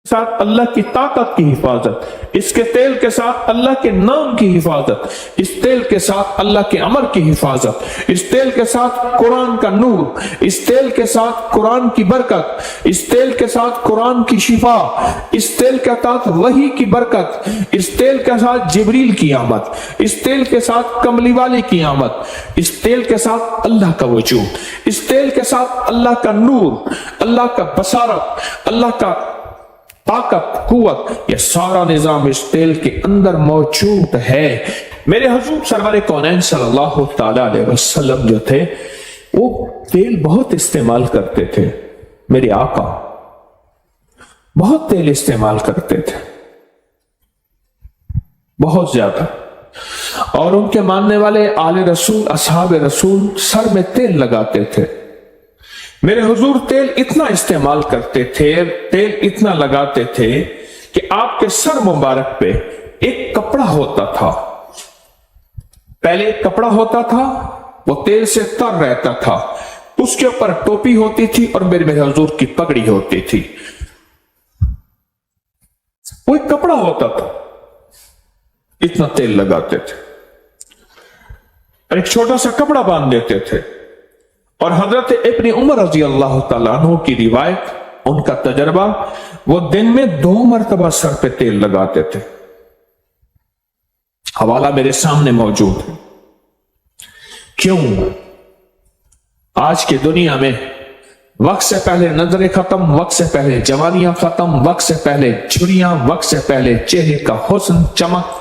साथ अल्लाह की ताकत की हिफाजत, इसके तेल के साथ अल्लाह के नाम की हिफाजत, इस तेल के साथ अल्लाह के अमर की हिफाजत, इस तेल के साथ कुरान का नूर, इस तेल के साथ कुरान की बरकत, इस तेल के साथ कुरान की शिफा, इस तेल के साथ वही की बरकत, इस तेल के साथ जिब्रील की आमद, इस तेल के साथ कमली वाले की आमद, इस तेल के साथ अल्लाह का वजूद, इस तेल के साथ अल्लाह का नूर, अल्लाह का बसारत, अल्लाह का ताकत, कुव्वत, यह सारा निजाम इस तेल के अंदर मौजूद है। मेरे हुजूर सरवर कौनैन सल्लल्लाहु तआला अलैहि वसल्लम जो थे वो तेल बहुत इस्तेमाल करते थे। मेरे आका बहुत तेल इस्तेमाल करते थे, बहुत ज्यादा। और उनके मानने वाले आले रसूल, असहाब रसूल सर में तेल लगाते थे। मेरे हुजूर तेल इतना इस्तेमाल करते थे, तेल इतना लगाते थे कि आपके सर मुबारक पे एक कपड़ा होता था। पहले एक कपड़ा होता था, वो तेल से तर रहता था, उसके ऊपर टोपी होती थी और मेरे हुजूर की पगड़ी होती थी। वो एक कपड़ा होता था, इतना तेल लगाते थे और एक छोटा सा कपड़ा बांध देते थे। और हजरत इब्न उमर रजी अल्लाह तआला अन्हु की रिवायत, उनका तजर्बा, वो दिन में 2 मरतबा सर पे तेल लगाते थे। हवाला मेरे सामने मौजूद है। क्यों? आज की दुनिया में वक्त से पहले नजरें खत्म, वक्त से पहले जवानियां खत्म, वक्त से पहले झुर्रियां, वक्त से पहले चेहरे का हुस्न, चमक,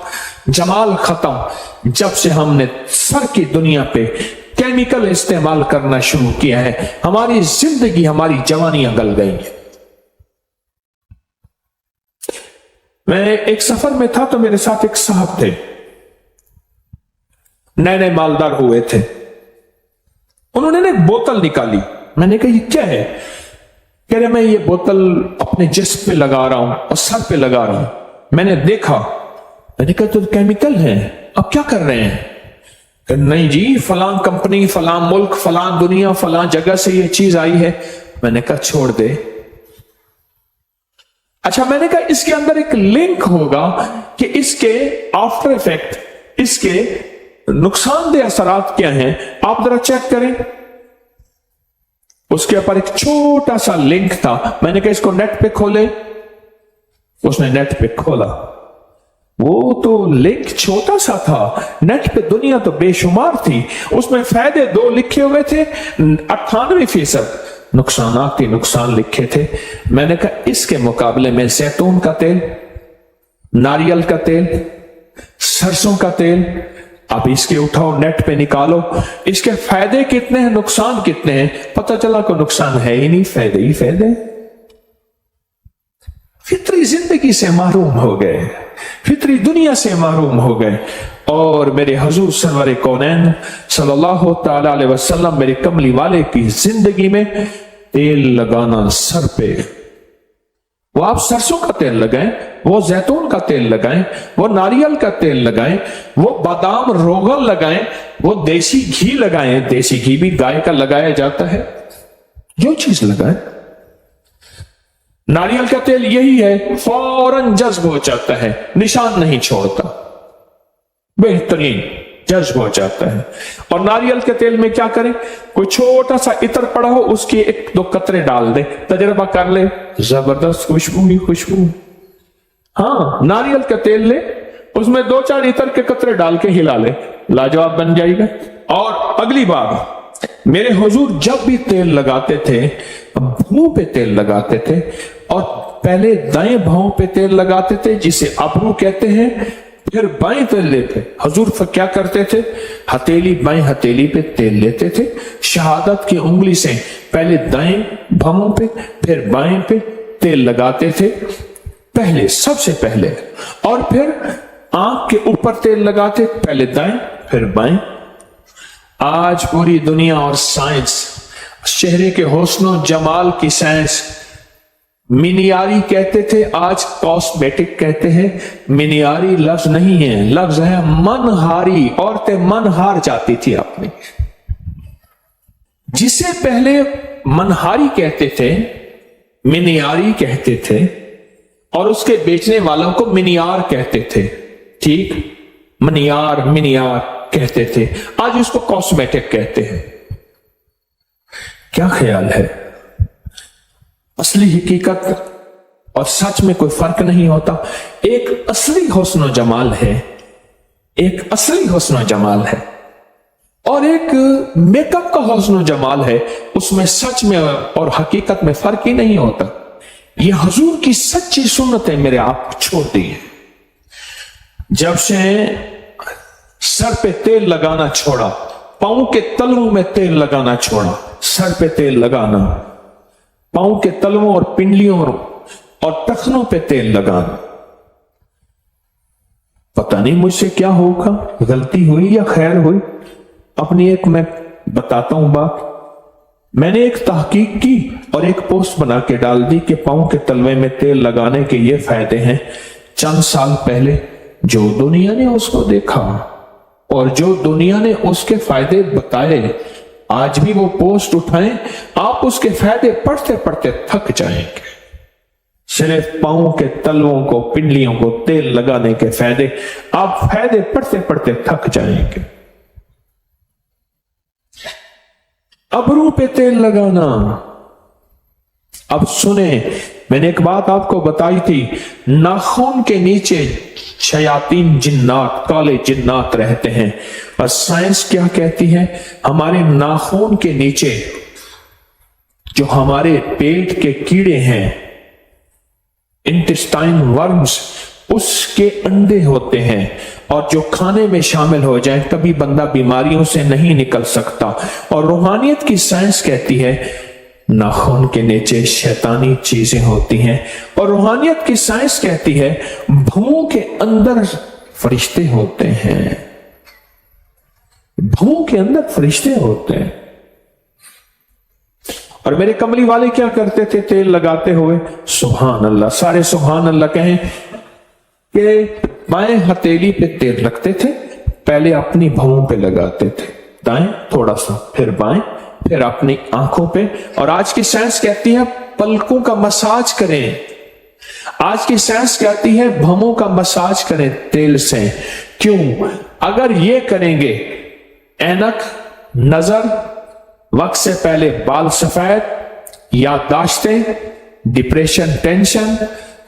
जमाल खत्म। जब से हमने सर की दुनिया पे केमिकल इस्तेमाल करना शुरू किया है, हमारी जिंदगी, हमारी जवानियां गल गई हैं। मैं एक सफर में था तो मेरे साथ एक साहब थे, नए नए मालदार हुए थे। उन्होंने एक बोतल निकाली। मैंने कहा ये क्या है? कह रहे मैं ये बोतल अपने जिस्म पे लगा रहा हूं और सर पे लगा रहा हूं। मैंने देखा, मैंने कहा तो केमिकल है, अब क्या कर रहे हैं? नहीं जी, फलां कंपनी, फलां मुल्क, फलां दुनिया, फलां जगह से ये चीज आई है। मैंने कहा छोड़ दे। अच्छा, मैंने कहा इसके अंदर एक लिंक होगा कि इसके आफ्टर इफेक्ट, इसके नुकसानदेह असरात क्या हैं, आप जरा चेक करें। उसके ऊपर एक छोटा सा लिंक था। मैंने कहा इसको नेट पे खोले। उसने नेट पे खोला, वो तो लिंक छोटा सा था, नेट पे दुनिया तो बेशुमार थी। उसमें फायदे 2 लिखे हुए थे, 98% नुकसानात ही नुकसान लिखे थे। मैंने कहा इसके मुकाबले में जैतून का तेल, नारियल का तेल, सरसों का तेल, अब इसके उठाओ, नेट पे निकालो, इसके फायदे कितने हैं, नुकसान कितने हैं। पता चला कोई नुकसान है ही नहीं, फायदे ही फायदे। फितरी जिंदगी से महरूम हो गए, फितरी दुनिया से महरूम हो गए। और मेरे हुजूर सरवर कौनैन सल्लल्लाहु तआला अलैहि वसल्लम, मेरे कमली वाले की जिंदगी में तेल लगाना सर पे, वो आप सरसों का तेल लगाएं, वो जैतून का तेल लगाएं, वो नारियल का तेल लगाएं, वो बादाम रोगन लगाएं, वो देसी घी लगाएं। देसी घी भी गाय का लगाया जाता है, जो चीज लगाएं। नारियल का तेल यही है, फौरन जज्ब हो जाता है, निशान नहीं छोड़ता, बेहतरीन जज्ब हो जाता है। और नारियल के तेल में क्या करें, कोई छोटा सा इत्र पड़ा हो, उसके 1-2 कतरे डाल दे, तजर्बा कर ले, जबरदस्त खुशबू ही खुशबू। हाँ, नारियल का तेल ले, उसमें 2-4 इत्र के कतरे डाल के हिला ले, लाजवाब बन जाएगा। और अगली बात, मेरे हुजूर जब भी तेल लगाते थे, भौं पे तेल लगाते थे, और पहले दाएं भौं पे तेल लगाते थे जिसे अबरू कहते हैं, फिर बाएं तेल लेते। हुजूर क्या करते थे, हथेली, बाएं हथेली पे तेल लेते थे, शहादत की उंगली से पहले दाएं भौं पे फिर बाएं पे तेल लगाते थे, पहले, सबसे पहले। और फिर आंख के ऊपर तेल लगाते, पहले दाएं फिर बाएं। आज पूरी दुनिया और साइंस, चेहरे के हुस्न जमाल की साइंस, मिनियारी कहते थे, आज कॉस्मेटिक कहते हैं। मिनियारी लफ्ज नहीं है, लफ्ज है मनहारी। औरतें मन हार जाती थी अपनी। जिसे पहले मनहारी कहते थे, मिनियारी कहते थे, और उसके बेचने वालों को मिनियार कहते थे। ठीक, मनियार मिनियार कहते थे, आज उसको कॉस्मेटिक कहते हैं। क्या ख्याल है? असली हकीकत और सच में कोई फर्क नहीं होता। एक असली हुस्न जमाल है, एक असली हुस्न जमाल है, और एक मेकअप का हुस्न जमाल है। उसमें सच में और हकीकत में फर्क ही नहीं होता। ये हुजूर की सच्ची सुन्नत है मेरे आप छोड़ दी। जब से सर पे तेल लगाना छोड़ा, पांव के तलवों में तेल लगाना छोड़ा, सर पे तेल लगाना, पांव के तलवों और पिंडलियों और टखनों पे तेल लगाना, पता नहीं मुझसे क्या होगा, गलती हुई या खैर हुई। अपनी एक मैं बताता हूं बात। मैंने एक तहकीक की और एक पोस्ट बना के डाल दी कि पांव के तलवे में तेल लगाने के ये फायदे हैं। चंद साल पहले जो दुनिया ने उसको देखा और जो दुनिया ने उसके फायदे बताए, आज भी वो पोस्ट उठाएं, आप उसके फायदे पढ़ते पढ़ते थक जाएंगे। सिर्फ पांव के तलवों को, पिंडलियों को तेल लगाने के फायदे, आप फायदे पढ़ते पढ़ते थक जाएंगे। अबरू पे तेल लगाना। अब सुने, मैंने एक बात आपको बताई थी, नाखून के नीचे शयातीन जिन्नात, काले जिन्नात रहते हैं। और साइंस क्या कहती है? हमारे नाखून के नीचे जो हमारे पेट के कीड़े हैं, इंटेस्टाइन वर्म्स, उसके अंडे होते हैं, और जो खाने में शामिल हो जाए कभी बंदा बीमारियों से नहीं निकल सकता। और रूहानियत की साइंस कहती है नाखून के नीचे शैतानी चीजें होती हैं, और रूहानियत की साइंस कहती है भौं के अंदर फरिश्ते होते हैं। भौं के अंदर फरिश्ते होते हैं। और मेरे कमली वाले क्या करते थे तेल लगाते हुए? सुभान अल्लाह, सारे सुभान अल्लाह कहें कि बाएं हथेली पे तेल रखते थे, पहले अपनी भौं पे लगाते थे, दाएं थोड़ा सा, फिर बाएं, फिर अपनी आंखों पे। और आज की साइंस कहती है पलकों का मसाज करें। आज की साइंस कहती है भौं का मसाज करें तेल से। क्यों? अगर ये करेंगे, ऐनक, नजर, वक्त से पहले बाल सफेद, याददाश्तें, डिप्रेशन, टेंशन,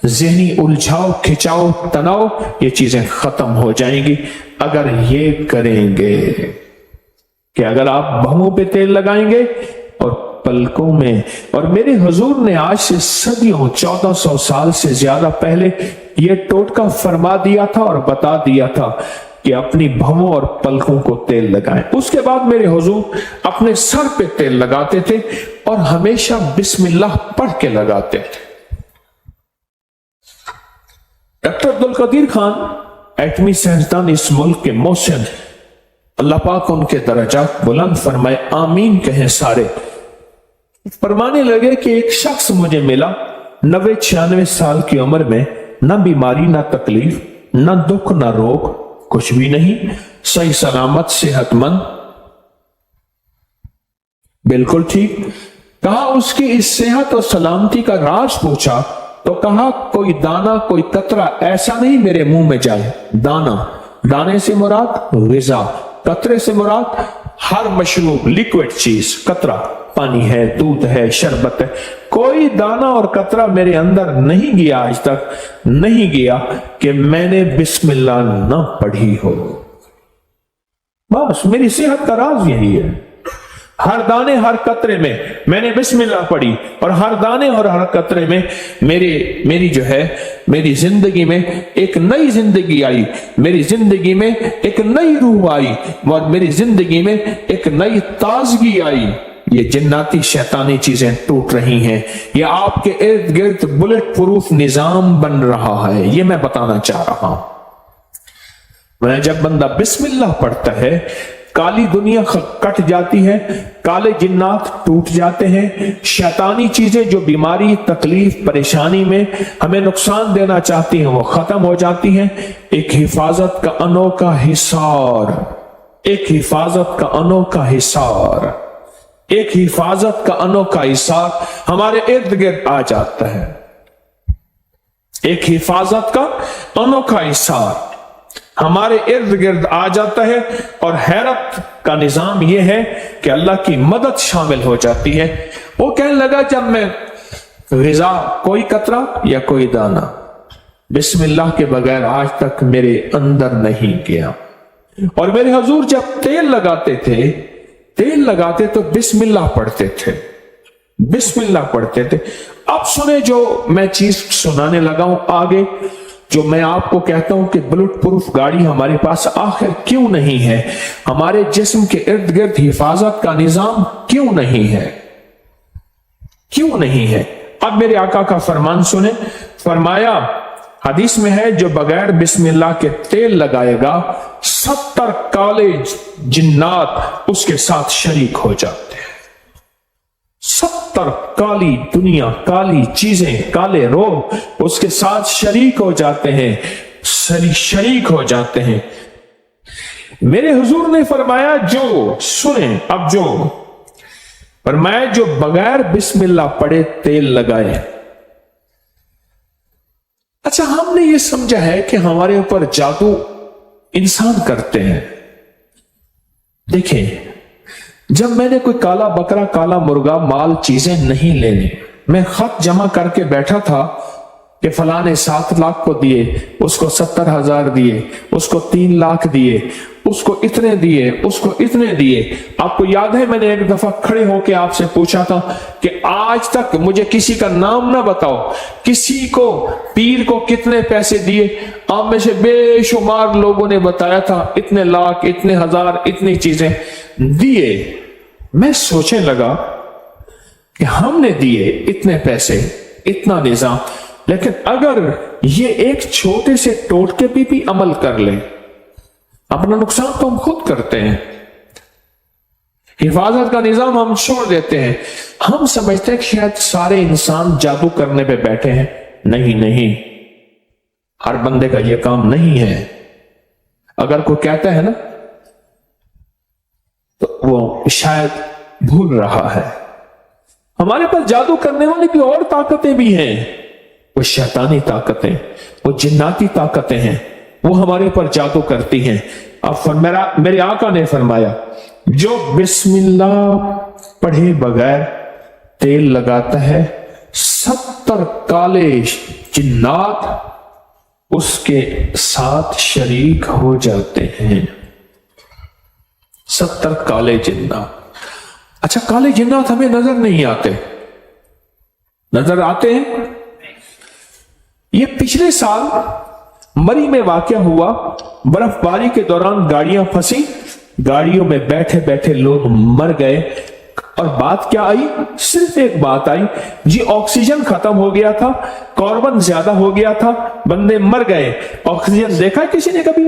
ज़हनी उलझाव, खिंचाव, तनाव, ये चीजें खत्म हो जाएंगी अगर ये करेंगे कि अगर आप भौं पे तेल लगाएंगे और पलकों में। और मेरे हुजूर ने आज से सदियों, 1400 साल से ज्यादा पहले ये टोटका फरमा दिया था और बता दिया था कि अपनी भौं और पलकों को तेल लगाएं। उसके बाद मेरे हुजूर अपने सर पे तेल लगाते थे और हमेशा बिस्मिल्लाह पढ़ के लगाते थे। डॉक्टर अब्दुल कदीर खान एटमी साइंसदान इस मुल्क के मोहसिन, अल्लाह पाक उनके दर्जात बुलंद फरमाए, आमीन कहें सारे। फरमाने लगे कि एक शख्स मुझे मिला 90-96 साल की उम्र में, न बीमारी, न तकलीफ, न दुख, न रोग, कुछ भी नहीं, सही सलामत, सेहतमंद, बिल्कुल ठीक। कहा उसकी इस सेहत और सलामती का राज पूछा तो कहा कोई दाना, कोई कतरा ऐसा नहीं मेरे मुंह में जाए। दाना, दाने से मुराद ग़िज़ा, कतरे से मुराद हर मशरूब, लिक्विड चीज। कतरा पानी है, दूध है, शरबत है, कोई दाना और कतरा मेरे अंदर नहीं गया, आज तक नहीं गया कि मैंने बिस्मिल्लाह ना पढ़ी हो। बस मेरी सेहत का राज यही है। हर दाने हर कतरे में मैंने बिस्मिल्लाह पढ़ी, और हर दाने और हर कतरे में मेरी जो है, मेरी जिंदगी में एक नई जिंदगी आई, मेरी जिंदगी में एक नई रूह आई, और मेरी जिंदगी में एक नई ताजगी आई। ये जिन्नाती शैतानी चीजें टूट रही हैं, ये आपके इर्द गिर्द बुलेट प्रूफ निजाम बन रहा है, ये मैं बताना चाह रहा हूं। मैं जब बंदा बिस्मिल्लाह पढ़ता है, काली दुनिया कट जाती है, काले जिन्नात टूट जाते हैं, शैतानी चीजें जो बीमारी, तकलीफ, परेशानी में हमें नुकसान देना चाहती हैं वो खत्म हो जाती हैं। एक हिफाजत का अनोखा हिसार, एक हिफाजत का अनोखा हिसार, एक हिफाजत का अनोखा हिसार हमारे इर्द गिर्द आ जाता है। एक हिफाजत का अनोखा इशार हमारे इर्द गिर्द आ जाता है, और हैरत का निजाम यह है कि अल्लाह की मदद शामिल हो जाती है। वो कहने लगा, जब मैं ग़िज़ा कोई कतरा या कोई दाना बिस्मिल्लाह के बगैर आज तक मेरे अंदर नहीं गया। और मेरे हुजूर जब तेल लगाते तो बिस्मिल्लाह पढ़ते थे, बिस्मिल्लाह पढ़ते थे। अब सुने जो मैं चीज सुनाने लगा हूं आगे, जो मैं आपको कहता हूं कि बुलेट प्रूफ गाड़ी हमारे पास आखिर क्यों नहीं है, हमारे जिस्म के इर्द गिर्द हिफाजत का निजाम क्यों नहीं है, क्यों नहीं है। अब मेरे आका का फरमान सुने। फरमाया, हदीस में है, जो बगैर बिस्मिल्लाह के तेल लगाएगा 70 काले जिन्नात उसके साथ शरीक हो जाते हैं। 70 काली दुनिया, काली चीजें, काले रोग उसके साथ शरीक हो जाते हैं, शरीक हो जाते हैं। मेरे हुजूर ने फरमाया, जो सुने, अब जो फरमाया, जो बगैर बिस्मिल्लाह पढ़े तेल लगाए। अच्छा, हमने ये समझा है कि हमारे ऊपर जादू इंसान करते हैं। देखें, जब मैंने कोई काला बकरा, काला मुर्गा, माल, चीजें नहीं लेनी, मैं खत जमा करके बैठा था कि फलां ने 7 लाख को दिए, उसको 70,000 दिए, उसको 3 लाख दिए, उसको इतने दिए, उसको इतने दिए। आपको याद है मैंने एक दफा खड़े होकर आपसे पूछा था कि आज तक मुझे किसी का नाम ना बताओ, किसी को, पीर को कितने पैसे दिए। आप में से बेशुमार लोगों ने बताया था इतने लाख, इतने हजार, इतनी चीजें दिए। मैं सोचने लगा कि हमने दिए इतने पैसे, इतना निजाम, लेकिन अगर ये एक छोटे से टोटके पे भी अमल कर ले, अपना नुकसान तो हम खुद करते हैं। हिफाजत का निजाम हम छोड़ देते हैं। हम समझते हैं कि शायद सारे इंसान जादू करने पे बैठे हैं। नहीं नहीं, हर बंदे का यह काम नहीं है। अगर कोई कहता है ना, तो वो शायद भूल रहा है। हमारे पास जादू करने वाली भी और ताकतें भी हैं। वो शैतानी ताकतें, वो जिन्नाती ताकतें हैं, वो हमारे ऊपर जादू करती हैं। अब मेरे आका ने फरमाया, जो बिस्मिल्लाह पढ़े बगैर तेल लगाता है, 70 काले जिन्नात उसके साथ शरीक हो जाते हैं। 70 काले जिन्नात। अच्छा, काले जिन्नात हमें नजर नहीं आते, नजर आते हैं। ये पिछले साल मरी में वाकया हुआ। बर्फबारी के दौरान गाड़ियां फंसी, गाड़ियों में बैठे बैठे लोग मर गए। और बात क्या आई? सिर्फ एक बात आई जी, ऑक्सीजन खत्म हो गया था, कार्बन ज्यादा हो गया था, बंदे मर गए। ऑक्सीजन देखा किसी ने कभी?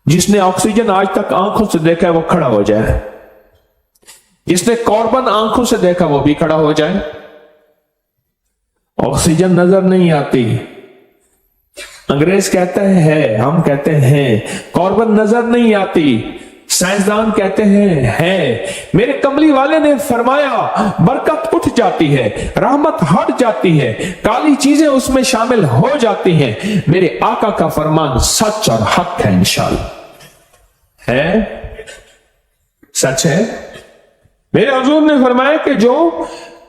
जिसने ऑक्सीजन आज तक आंखों से देखा है वो खड़ा हो जाए, जिसने कार्बन आंखों से देखा वो भी खड़ा हो जाए। ऑक्सीजन नजर नहीं आती, अंग्रेज कहते हैं, हम कहते हैं। कार्बन नजर नहीं आती, साइंसदान कहते हैं है। मेरे कमली वाले ने फरमाया, बरकत उठ जाती है, रहमत हट जाती है, काली चीजें उसमें शामिल हो जाती हैं। मेरे आका का फरमान सच और हक है, इंशाअल्लाह है, सच है। मेरे हुजूर ने फरमाया कि जो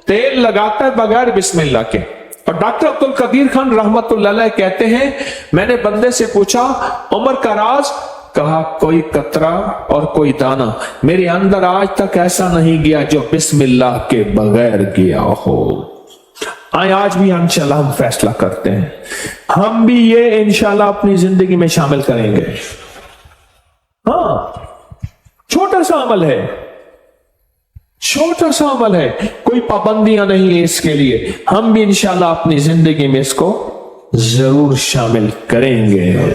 तेल लगाता है बगैर बिस्मिल्लाह के। और डॉक्टर अब्दुल कदीर खान रहमतुल्लाह अलैह कहते हैं, मैंने बंदे से पूछा उम्र का राज, कहा कोई कतरा और कोई दाना मेरे अंदर आज तक ऐसा नहीं गया जो बिस्मिल्लाह के बगैर गया हो। आज भी इंशाल्लाह हम फैसला करते हैं, हम भी ये इंशाल्लाह अपनी जिंदगी में शामिल करेंगे। हाँ, छोटा सा अमल है, छोटा सा अमल है, कोई पाबंदियां नहीं है इसके लिए। हम भी इंशाल्लाह अपनी जिंदगी में इसको जरूर शामिल करेंगे।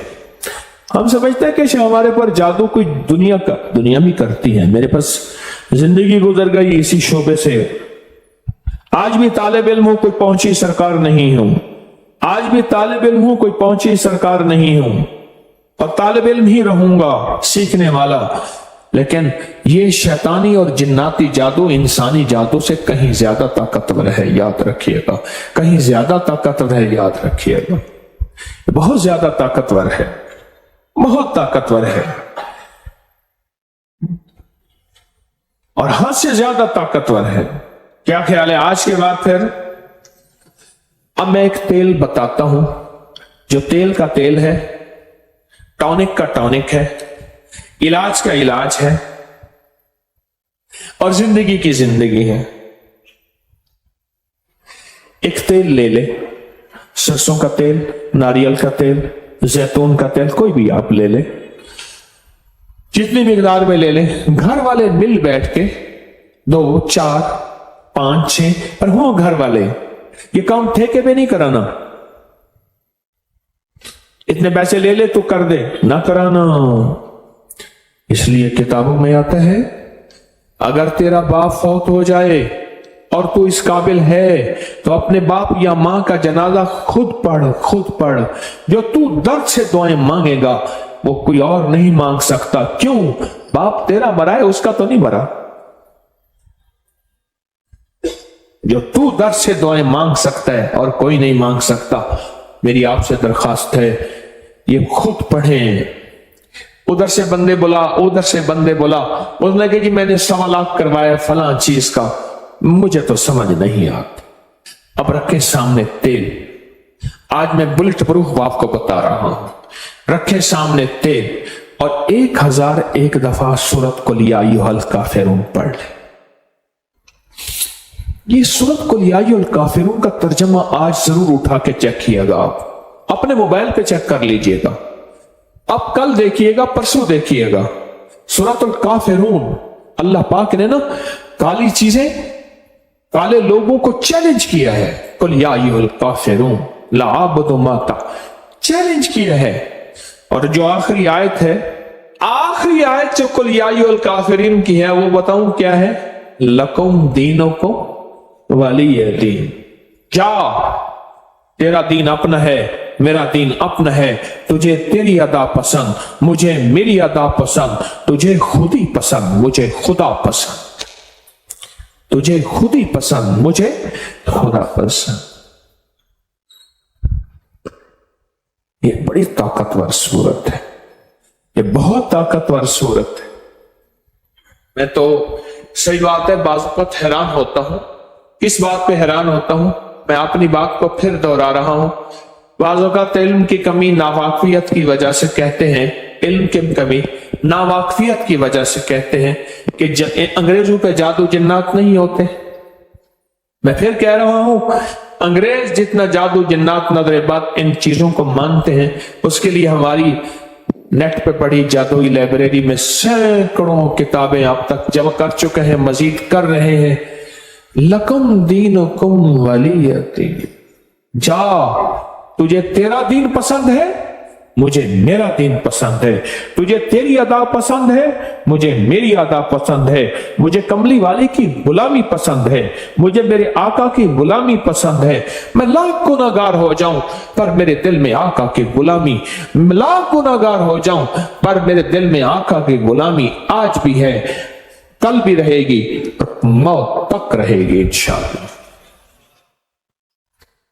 हम समझते हैं कि हमारे पर जादू कोई दुनिया भी करती है। मेरे पास जिंदगी गुजर गई इसी शोबे से। आज भी तालिब इल्म हूं, कोई पहुंची सरकार नहीं हूं। आज भी तालिब इल्म हूं, कोई पहुंची सरकार नहीं हूं, और तालिब इल्म ही रहूंगा, सीखने वाला। لیکن یہ شیطانی اور جناتی جادو انسانی جادو سے کہیں زیادہ طاقتور ہے، یاد رکھیے گا، کہیں زیادہ طاقتور ہے، یاد رکھیے گا، بہت زیادہ طاقتور ہے، بہت طاقتور ہے، اور حد سے زیادہ طاقتور ہے۔ کیا خیال ہے آج کے بعد پھر؟ اب میں ایک تیل بتاتا ہوں جو تیل کا تیل ہے، ٹونک کا ٹونک ہے، علاج کا علاج ہے، اور زندگی کی زندگی ہے۔ ایک تیل لے لے، سرسوں کا تیل، ناریل کا تیل، زیتون کا تیل، کوئی بھی آپ لے لے، جتنی مقدار میں لے لیں، گھر والے مل بیٹھ کے 2 4 5 6 پر ہو گھر والے، یہ کام ٹھیکے پہ نہیں کرانا، اتنے پیسے لے لے تو کر دے، نہ کرانا۔ اس لیے کتابوں میں آتا ہے اگر تیرا باپ فوت ہو جائے اور تو اس قابل ہے تو اپنے باپ یا ماں کا جنازہ خود پڑھ، جو تو درد سے دعائیں مانگے گا وہ کوئی اور نہیں مانگ سکتا۔ کیوں؟ باپ تیرا مرا ہے، اس کا تو نہیں مرا۔ جو تو درد سے دعائیں مانگ سکتا ہے اور کوئی نہیں مانگ سکتا، میری آپ سے درخواست ہے یہ خود پڑھیں۔ ادھر سے بندے بلا، ادھر سے بندے بلا، اس نے کہا کہ میں نے 1.25 لاکھ کروایا فلاں چیز کا، مجھے تو سمجھ نہیں آتا۔ اب رکھے سامنے تیل، آج میں بلٹ پروف آپ کو بتا رہا ہوں، رکھے سامنے تیل اور 1001 دفعہ سورۃ قل یا ایھا الکافرون پڑھ لیں۔ یہ سورۃ قل یا ایھا الکافرون کا ترجمہ آج ضرور اٹھا کے چیک کیے گا، آپ اپنے موبائل پہ چیک کر لیجئے گا، اب کل دیکھیے گا، پرسوں دیکھیے گا۔ سورۃ الکافرون، اللہ پاک نے نا کالی چیزیں، کالے لوگوں کو چیلنج کیا ہے، قل یا ایھا الکافرون لا اعبد ما چیلنج کیا ہے۔ اور جو آخری آیت ہے، آخری آیت جو قل یا ایھا الکافرین کی ہے، وہ بتاؤں کیا ہے؟ لکم دینکم ولی دین، جا تیرا دین اپنا ہے، میرا دین اپنا ہے، تجھے تیری ادا پسند، مجھے میری ادا پسند، تجھے خود ہی پسند، مجھے خدا پسند، تجھے خود ہی پسند، مجھے خدا پسند۔ یہ بڑی طاقتور صورت ہے، یہ بہت طاقتور صورت ہے۔ میں تو صحیح بات ہے بعض وقت حیران ہوتا ہوں، کس بات پہ حیران ہوتا ہوں؟ میں اپنی بات کو پھر دوہرا رہا ہوں، بعض اوقات علم کی کمی، ناواقفیت کی وجہ سے کہتے ہیں، علم کی کمی ناواقفیت کی وجہ سے کہتے ہیں کہ انگریزوں پہ جادو جنات نہیں ہوتے۔ میں پھر کہہ رہا ہوں، انگریز جتنا جادو جنات نظر بد ان چیزوں کو مانتے ہیں، اس کے لیے ہماری نیٹ پہ پڑھی جادوئی لائبریری میں سینکڑوں کتابیں آپ تک جمع کر چکے ہیں، مزید کر رہے ہیں۔ لکم دینکم ولی دین، جا تجھے تیرا دین پسند ہے، مجھے میرا دین پسند ہے، تجھے تیری ادا پسند ہے، مجھے میری ادا پسند ہے، مجھے کملی والے کی غلامی پسند ہے، مجھے میرے آقا کی غلامی پسند ہے۔ میں لاکھ گناہگار ہو جاؤں پر میرے دل میں آقا کی غلامی، لاکھ گناہگار ہو جاؤں پر میرے دل میں آقا کی غلامی آج بھی ہے، کل بھی رہے گی، موت تک رہے گی انشاءاللہ۔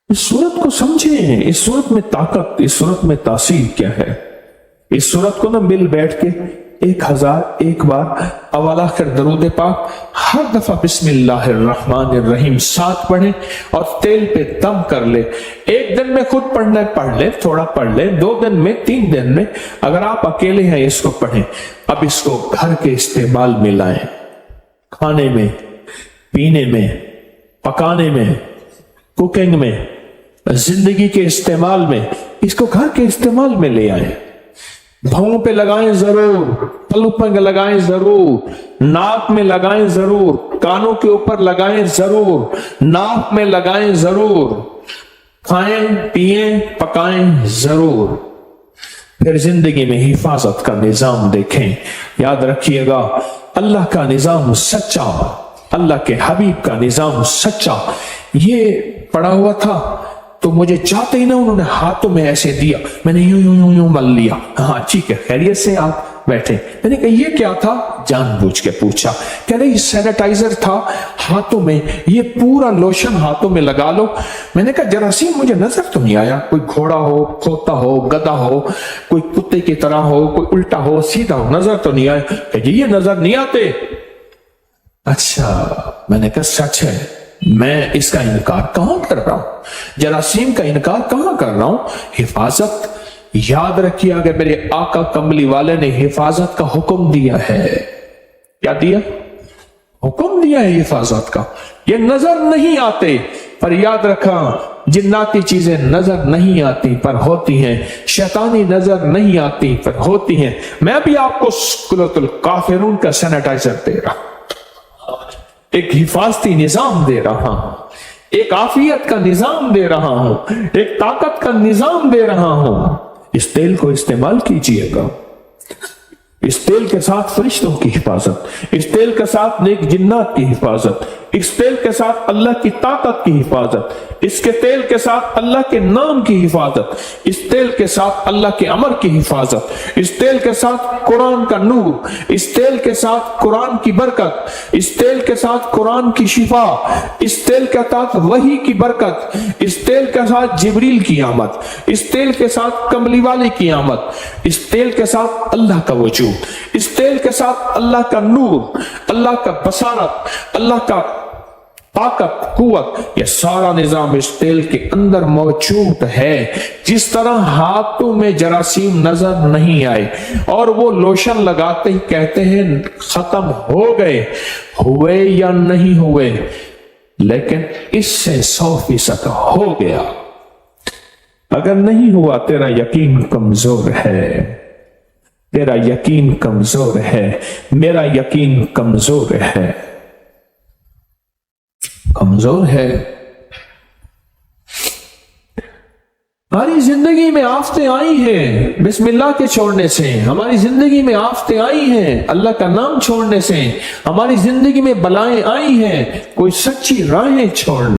اس صورت کو سمجھیں، اس صورت میں طاقت، اس صورت میں تاثیر کیا ہے۔ اس صورت کو نہ مل بیٹھ کے 1001 بار اول آخر درود پاک ہر دفعہ بسم اللہ الرحمن الرحیم 7 پڑھیں اور تیل پہ دم کر لے۔ ایک دن میں خود پڑھنا پڑھ لے، تھوڑا پڑھ لے، 2 دن میں، 3 دن میں، اگر آپ اکیلے ہیں اس کو پڑھیں۔ اب اس کو گھر کے استعمال میں لائیں، کھانے میں، پینے میں، پکانے میں، کوکنگ میں، زندگی کے استعمال میں، اس کو گھر کے استعمال میں لے آئیں۔ بھاؤں پہ لگائیں ضرور، پلو پہ لگائیں ضرور، ناک میں لگائیں ضرور، کانوں کے اوپر لگائیں ضرور، ناک میں لگائیں ضرور، کھائیں پیئیں پکائیں ضرور۔ پھر زندگی میں حفاظت کا نظام دیکھیں۔ یاد رکھیے گا اللہ کا نظام سچا، اللہ کے حبیب کا نظام سچا۔ یہ پڑا ہوا تھا تو مجھے چاہتے ہی نہ انہوں نے ہاتھوں میں ایسے دیا، میں نے یوں یوں یوں یوں مل لیا، ہاں ٹھیک ہے خیریت سے آپ بیٹھے. میں نے کہا یہ کیا تھا؟ جان بوجھ کے پوچھا. کہہ رہے یہ سینیٹائزر تھا ہاتھوں میں, یہ پورا لوشن ہاتھوں میں لگا لو. میں نے کہا جراثیم مجھے نظر تو نہیں آیا, کوئی گھوڑا ہو, کھوتا ہو, گدھا ہو, کوئی کتے کی طرح ہو, کوئی الٹا ہو, سیدھا ہو, نظر تو نہیں آیا. کہ جی یہ نظر نہیں آتے. اچھا. میں نے کہا سچ ہے, میں اس کا انکار کہاں کر رہا ہوں, جراثیم کا انکار کہاں کر رہا ہوں. حفاظت یاد رکھیے, اگر میرے آقا کملی والے نے حفاظت کا حکم دیا ہے. کیا دیا؟ حکم دیا ہے حفاظت کا. یہ نظر نہیں آتے, پر یاد رکھا جناتی چیزیں نظر نہیں آتی پر ہوتی ہیں, شیطانی نظر نہیں آتی پر ہوتی ہیں. میں بھی آپ کو سورۃ الکافرون کا سینیٹائزر دے رہا ہوں, ایک حفاظتی نظام دے رہا ہوں, ایک عافیت کا نظام دے رہا ہوں, ایک طاقت کا نظام دے رہا ہوں. اس تیل کو استعمال کیجئے گا. اس تیل کے ساتھ فرشتوں کی حفاظت, اس تیل کے ساتھ نیک جنات کی حفاظت, اس تیل کے ساتھ اللہ کی طاقت کی حفاظت, اس کے تیل کے ساتھ اللہ کے نام کی حفاظت, اس تیل کے ساتھ اللہ کے امر کی حفاظت, اس تیل کے ساتھ قرآن کا نور, اس تیل کے ساتھ قرآن کی برکت, اس تیل کے ساتھ قرآن کی شفا, اس تیل کے ساتھ وحی کی برکت, اس تیل کے ساتھ جبریل کی آمد, اس تیل کے ساتھ کملی والے کی آمد, اس تیل کے ساتھ اللہ کا وجود, اس تیل کے ساتھ اللہ کا نور, اللہ کا بصارت, اللہ کا طاقت, قوت, یہ سارا نظام اس تیل کے اندر موجود ہے. جس طرح ہاتھوں میں جراثیم نظر نہیں آئے اور وہ لوشن لگاتے ہی کہتے ہیں ختم ہو گئے, ہوئے یا نہیں ہوئے, لیکن اس سے 100% ہو گیا. اگر نہیں ہوا تیرا یقین کمزور ہے, تیرا یقین کمزور ہے, میرا یقین کمزور ہے, کمزور ہے. ہماری زندگی میں آفتیں آئی ہیں بسم اللہ کے چھوڑنے سے, ہماری زندگی میں آفتیں آئی ہیں اللہ کا نام چھوڑنے سے, ہماری زندگی میں بلائیں آئی ہیں کوئی سچی راہیں چھوڑنے